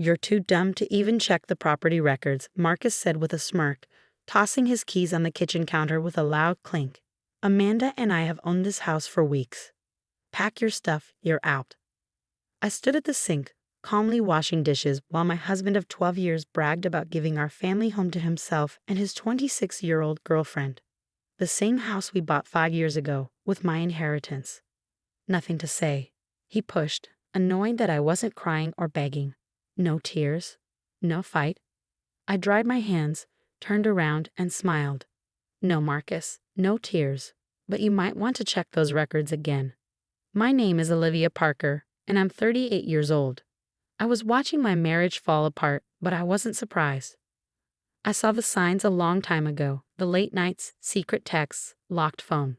You're too dumb to even check the property records, Marcus said with a smirk, tossing his keys on the kitchen counter with a loud clink. Amanda and I have owned this house for weeks. Pack your stuff, you're out. I stood at the sink, calmly washing dishes while my husband of 12 years bragged about giving our family home to himself and his 26-year-old girlfriend. The same house we bought 5 years ago, with my inheritance. Nothing to say. He pushed, annoyed that I wasn't crying or begging. No tears. No fight. I dried my hands, turned around, and smiled. No, Marcus, no tears. But you might want to check those records again. My name is Olivia Parker, and I'm 38 years old. I was watching my marriage fall apart, but I wasn't surprised. I saw the signs a long time ago, the late nights, secret texts, locked phone.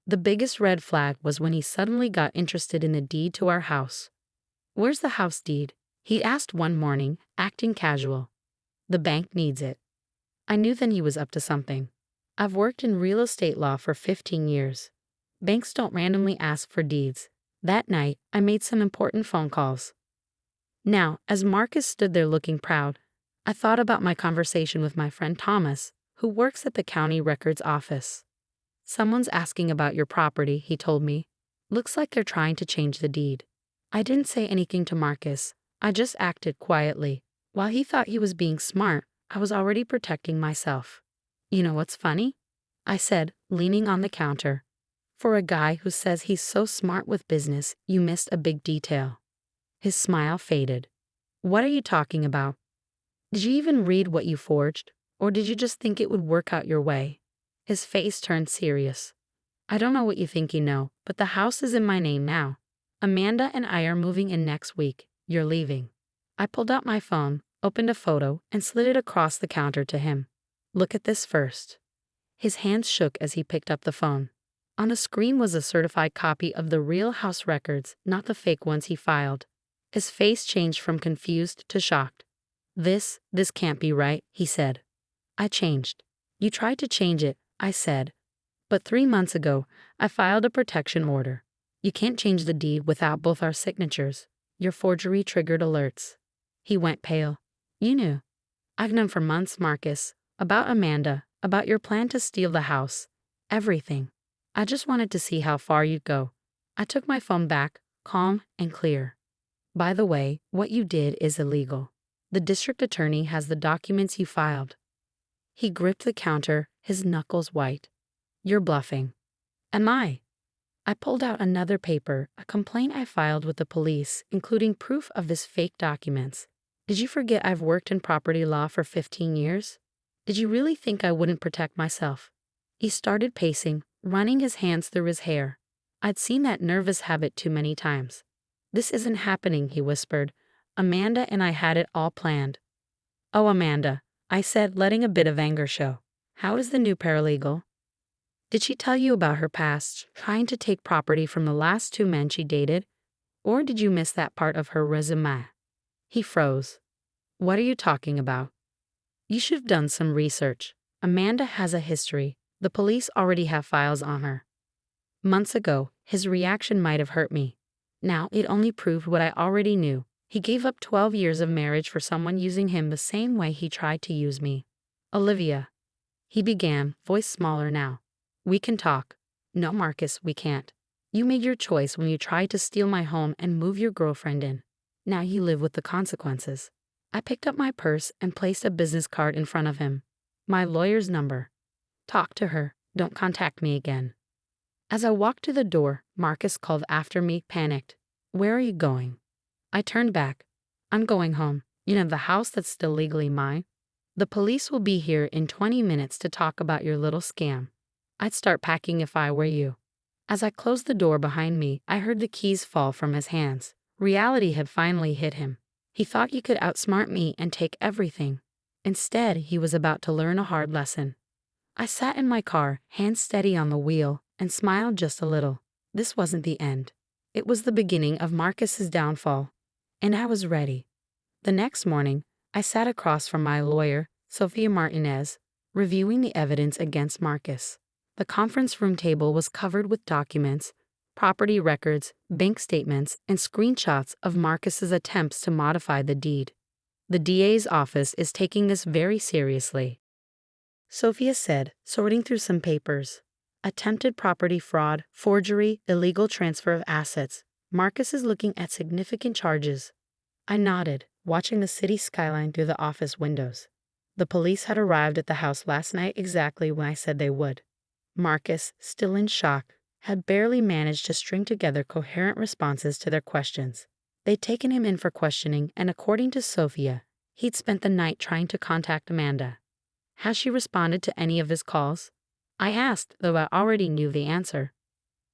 The biggest red flag was when he suddenly got interested in the deed to our house. Where's the house deed? He asked one morning, acting casual. The bank needs it. I knew then he was up to something. I've worked in real estate law for 15 years. Banks don't randomly ask for deeds. That night, I made some important phone calls. Now, as Marcus stood there looking proud, I thought about my conversation with my friend Thomas, who works at the county records office. Someone's asking about your property, he told me. Looks like they're trying to change the deed. I didn't say anything to Marcus. I just acted quietly. While he thought he was being smart, I was already protecting myself. You know what's funny? I said, leaning on the counter. For a guy who says he's so smart with business, you missed a big detail. His smile faded. What are you talking about? Did you even read what you forged? Or did you just think it would work out your way? His face turned serious. I don't know what you think you know, but the house is in my name now. Amanda and I are moving in next week. You're leaving. I pulled out my phone, opened a photo, and slid it across the counter to him. Look at this first. His hands shook as he picked up the phone. On the screen was a certified copy of the real house records, not the fake ones he filed. His face changed from confused to shocked. This can't be right, he said. I changed. You tried to change it, I said. But 3 months ago, I filed a protection order. You can't change the deed without both our signatures. Your forgery triggered alerts. He went pale. You knew. I've known for months, Marcus. About Amanda, about your plan to steal the house. Everything. I just wanted to see how far you'd go. I took my phone back, calm and clear. By the way, what you did is illegal. The district attorney has the documents you filed. He gripped the counter, his knuckles white. You're bluffing. Am I? I pulled out another paper, a complaint I filed with the police, including proof of this fake documents. Did you forget I've worked in property law for 15 years? Did you really think I wouldn't protect myself? He started pacing, running his hands through his hair. I'd seen that nervous habit too many times. This isn't happening, he whispered. Amanda and I had it all planned. Oh, Amanda, I said, letting a bit of anger show. How is the new paralegal? Did she tell you about her past, trying to take property from the last 2 men she dated? Or did you miss that part of her resume? He froze. What are you talking about? You should have done some research. Amanda has a history. The police already have files on her. Months ago, his reaction might have hurt me. Now it only proved what I already knew. He gave up 12 years of marriage for someone using him the same way he tried to use me. Olivia. He began, voice smaller now. We can talk. No, Marcus, we can't. You made your choice when you tried to steal my home and move your girlfriend in. Now you live with the consequences. I picked up my purse and placed a business card in front of him. My lawyer's number. Talk to her. Don't contact me again. As I walked to the door, Marcus called after me, panicked. Where are you going? I turned back. I'm going home. You know, the house that's still legally mine. The police will be here in 20 minutes to talk about your little scam. I'd start packing if I were you. As I closed the door behind me, I heard the keys fall from his hands. Reality had finally hit him. He thought you could outsmart me and take everything. Instead, he was about to learn a hard lesson. I sat in my car, hands steady on the wheel, and smiled just a little. This wasn't the end. It was the beginning of Marcus's downfall. And I was ready. The next morning, I sat across from my lawyer, Sophia Martinez, reviewing the evidence against Marcus. The conference room table was covered with documents, property records, bank statements, and screenshots of Marcus's attempts to modify the deed. The DA's office is taking this very seriously, Sophia said, sorting through some papers. Attempted property fraud, forgery, illegal transfer of assets. Marcus is looking at significant charges. I nodded, watching the city skyline through the office windows. The police had arrived at the house last night exactly when I said they would. Marcus, still in shock, had barely managed to string together coherent responses to their questions. They'd taken him in for questioning, and according to Sophia, he'd spent the night trying to contact Amanda. Has she responded to any of his calls? I asked, though I already knew the answer.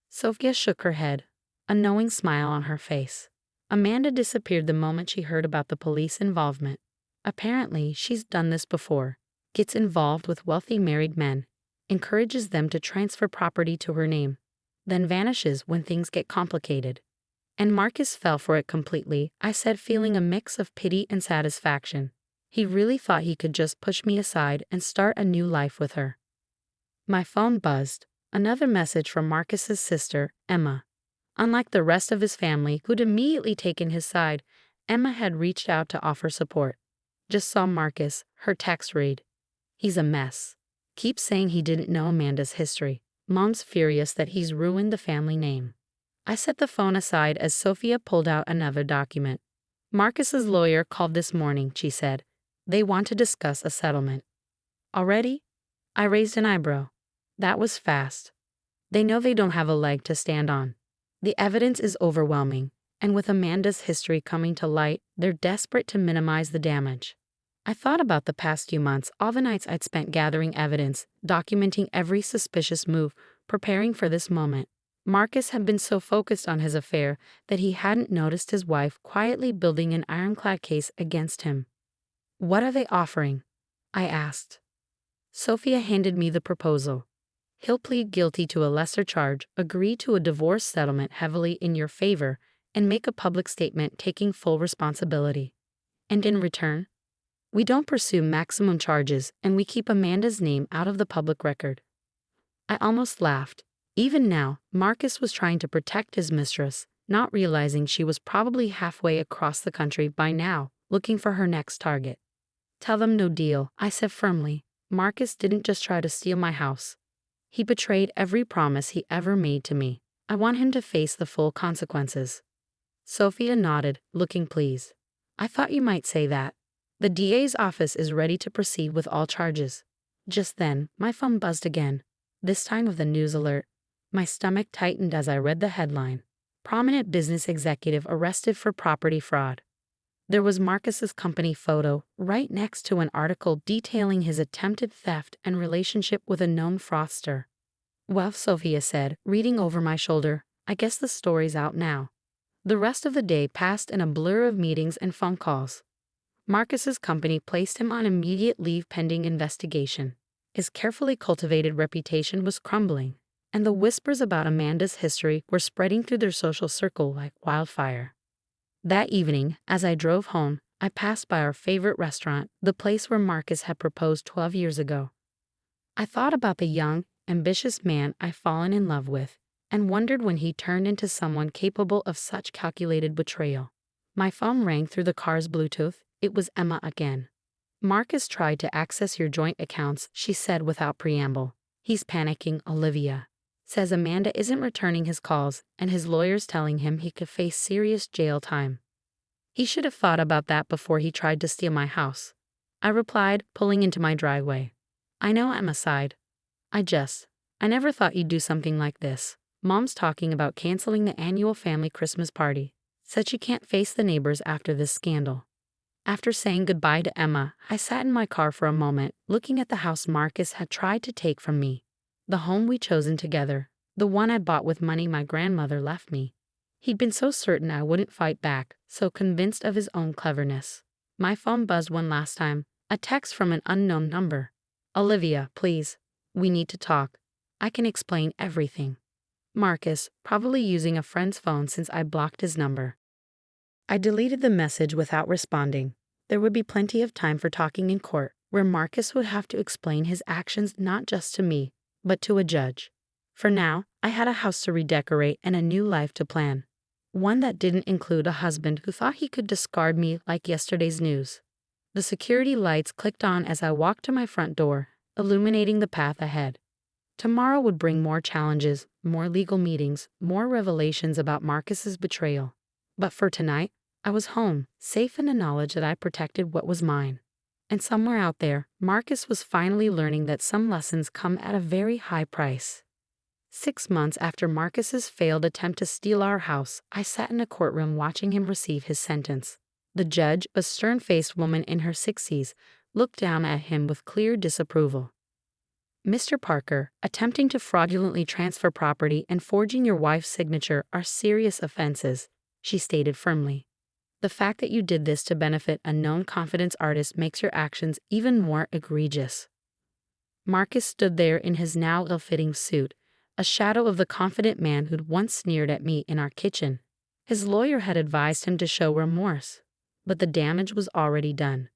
Sophia shook her head, a knowing smile on her face. Amanda disappeared the moment she heard about the police involvement. Apparently, she's done this before. Gets involved with wealthy married men, encourages them to transfer property to her name, then vanishes when things get complicated. And Marcus fell for it completely, I said, feeling a mix of pity and satisfaction. He really thought he could just push me aside and start a new life with her. My phone buzzed. Another message from Marcus's sister, Emma. Unlike the rest of his family, who'd immediately taken his side, Emma had reached out to offer support. Just saw Marcus, her text read. He's a mess. Keeps saying he didn't know Amanda's history. Mom's furious that he's ruined the family name. I set the phone aside as Sophia pulled out another document. Marcus's lawyer called this morning, she said. They want to discuss a settlement. Already? I raised an eyebrow. That was fast. They know they don't have a leg to stand on. The evidence is overwhelming, and with Amanda's history coming to light, they're desperate to minimize the damage. I thought about the past few months, all the nights I'd spent gathering evidence, documenting every suspicious move, preparing for this moment. Marcus had been so focused on his affair that he hadn't noticed his wife quietly building an ironclad case against him. What are they offering? I asked. Sophia handed me the proposal. He'll plead guilty to a lesser charge, agree to a divorce settlement heavily in your favor, and make a public statement taking full responsibility. And in return, we don't pursue maximum charges and we keep Amanda's name out of the public record. I almost laughed. Even now, Marcus was trying to protect his mistress, not realizing she was probably halfway across the country by now, looking for her next target. Tell them no deal, I said firmly. Marcus didn't just try to steal my house. He betrayed every promise he ever made to me. I want him to face the full consequences. Sophia nodded, looking pleased. I thought you might say that. The DA's office is ready to proceed with all charges. Just then, my phone buzzed again, this time with a news alert. My stomach tightened as I read the headline. Prominent business executive arrested for property fraud. There was Marcus's company photo right next to an article detailing his attempted theft and relationship with a known fraudster. Well, Sophia said, reading over my shoulder, I guess the story's out now. The rest of the day passed in a blur of meetings and phone calls. Marcus's company placed him on immediate leave pending investigation. His carefully cultivated reputation was crumbling, and the whispers about Amanda's history were spreading through their social circle like wildfire. That evening, as I drove home, I passed by our favorite restaurant, the place where Marcus had proposed 12 years ago. I thought about the young, ambitious man I'd fallen in love with, and wondered when he turned into someone capable of such calculated betrayal. My phone rang through the car's Bluetooth. It was Emma again. Marcus tried to access your joint accounts, she said without preamble. He's panicking, Olivia. Says Amanda isn't returning his calls, and his lawyer's telling him he could face serious jail time. He should have thought about that before he tried to steal my house. I replied, pulling into my driveway. I know, Emma sighed. I never thought you'd do something like this. Mom's talking about canceling the annual family Christmas party. Said she can't face the neighbors after this scandal. After saying goodbye to Emma, I sat in my car for a moment, looking at the house Marcus had tried to take from me. The home we'd chosen together, the one I bought with money my grandmother left me. He'd been so certain I wouldn't fight back, so convinced of his own cleverness. My phone buzzed one last time, a text from an unknown number. Olivia, please. We need to talk. I can explain everything. Marcus, probably using a friend's phone since I blocked his number. I deleted the message without responding. There would be plenty of time for talking in court, where Marcus would have to explain his actions not just to me, but to a judge. For now, I had a house to redecorate and a new life to plan. One that didn't include a husband who thought he could discard me like yesterday's news. The security lights clicked on as I walked to my front door, illuminating the path ahead. Tomorrow would bring more challenges, more legal meetings, more revelations about Marcus's betrayal. But for tonight, I was home, safe in the knowledge that I protected what was mine. And somewhere out there, Marcus was finally learning that some lessons come at a very high price. 6 months after Marcus's failed attempt to steal our house, I sat in a courtroom watching him receive his sentence. The judge, a stern-faced woman in her 60s, looked down at him with clear disapproval. "Mr. Parker, attempting to fraudulently transfer property and forging your wife's signature are serious offenses," she stated firmly. "The fact that you did this to benefit a known confidence artist makes your actions even more egregious." Marcus stood there in his now ill-fitting suit, a shadow of the confident man who'd once sneered at me in our kitchen. His lawyer had advised him to show remorse, but the damage was already done.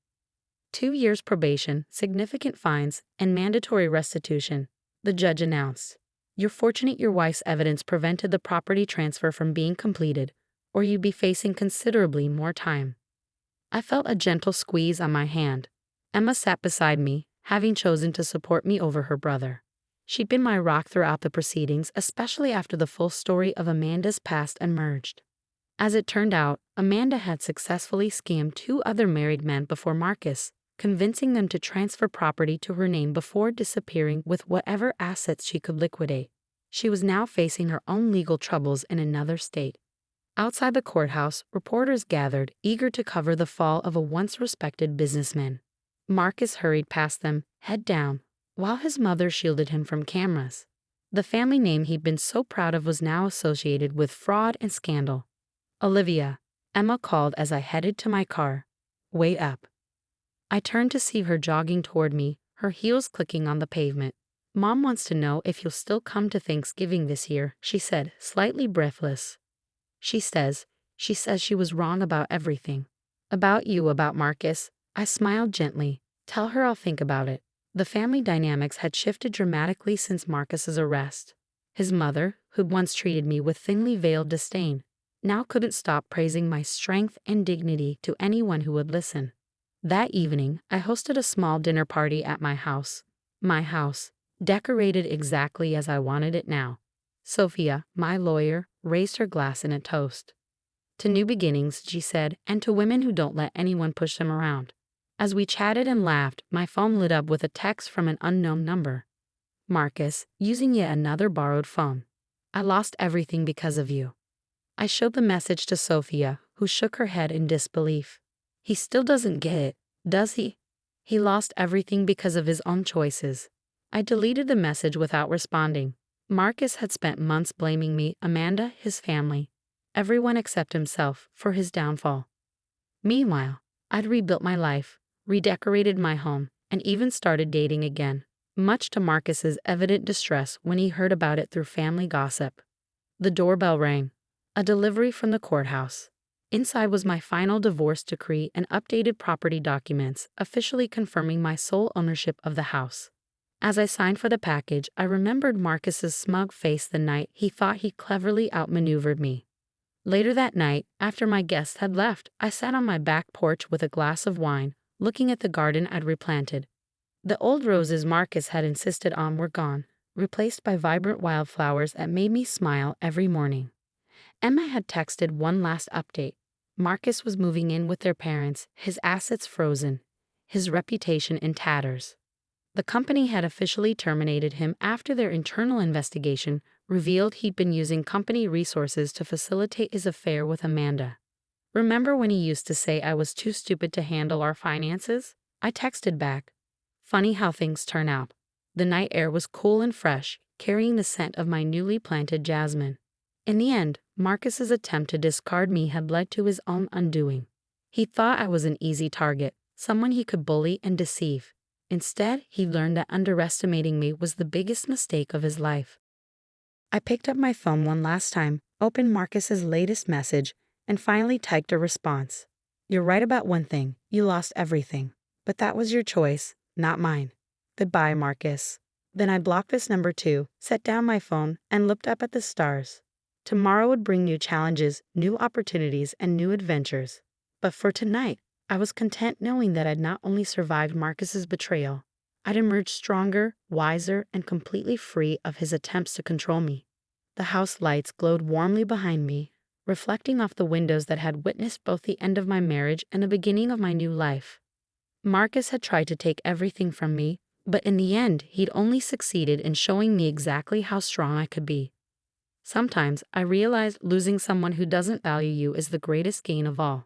2 years probation, significant fines, and mandatory restitution, the judge announced. "You're fortunate your wife's evidence prevented the property transfer from being completed, or you'd be facing considerably more time." I felt a gentle squeeze on my hand. Emma sat beside me, having chosen to support me over her brother. She'd been my rock throughout the proceedings, especially after the full story of Amanda's past emerged. As it turned out, Amanda had successfully scammed 2 other married men before Marcus, convincing them to transfer property to her name before disappearing with whatever assets she could liquidate. She was now facing her own legal troubles in another state. Outside the courthouse, reporters gathered, eager to cover the fall of a once respected businessman. Marcus hurried past them, head down, while his mother shielded him from cameras. The family name he'd been so proud of was now associated with fraud and scandal. "Olivia," Emma called as I headed to my car. "Wait up." I turned to see her jogging toward me, her heels clicking on the pavement. "Mom wants to know if you'll still come to Thanksgiving this year," she said, slightly breathless. She says she was wrong about everything. "About you, about Marcus." I smiled gently. "Tell her I'll think about it." The family dynamics had shifted dramatically since Marcus's arrest. His mother, who'd once treated me with thinly veiled disdain, now couldn't stop praising my strength and dignity to anyone who would listen. That evening, I hosted a small dinner party at my house, decorated exactly as I wanted it now. Sophia, my lawyer, raised her glass in a toast. "To new beginnings," she said, "and to women who don't let anyone push them around." As we chatted and laughed, my phone lit up with a text from an unknown number. "Marcus, using yet another borrowed phone. I lost everything because of you." I showed the message to Sophia, who shook her head in disbelief. "He still doesn't get it, does he? He lost everything because of his own choices." I deleted the message without responding. Marcus had spent months blaming me, Amanda, his family, everyone except himself, for his downfall. Meanwhile, I'd rebuilt my life, redecorated my home, and even started dating again, much to Marcus's evident distress when he heard about it through family gossip. The doorbell rang. A delivery from the courthouse. Inside was my final divorce decree and updated property documents, officially confirming my sole ownership of the house. As I signed for the package, I remembered Marcus's smug face the night he thought he cleverly outmaneuvered me. Later that night, after my guests had left, I sat on my back porch with a glass of wine, looking at the garden I'd replanted. The old roses Marcus had insisted on were gone, replaced by vibrant wildflowers that made me smile every morning. Emma had texted one last update. Marcus was moving in with their parents, his assets frozen, his reputation in tatters. The company had officially terminated him after their internal investigation revealed he'd been using company resources to facilitate his affair with Amanda. "Remember when he used to say I was too stupid to handle our finances?" I texted back. Funny how things turn out. The night air was cool and fresh, carrying the scent of my newly planted jasmine. In the end, Marcus's attempt to discard me had led to his own undoing. He thought I was an easy target, someone he could bully and deceive. Instead, he learned that underestimating me was the biggest mistake of his life. I picked up my phone one last time, opened Marcus's latest message, and finally typed a response. "You're right about one thing, you lost everything. But that was your choice, not mine. Goodbye, Marcus." Then I blocked this number too, set down my phone, and looked up at the stars. Tomorrow would bring new challenges, new opportunities, and new adventures. But for tonight, I was content knowing that I'd not only survived Marcus's betrayal, I'd emerged stronger, wiser, and completely free of his attempts to control me. The house lights glowed warmly behind me, reflecting off the windows that had witnessed both the end of my marriage and the beginning of my new life. Marcus had tried to take everything from me, but in the end, he'd only succeeded in showing me exactly how strong I could be. Sometimes I realized losing someone who doesn't value you is the greatest gain of all.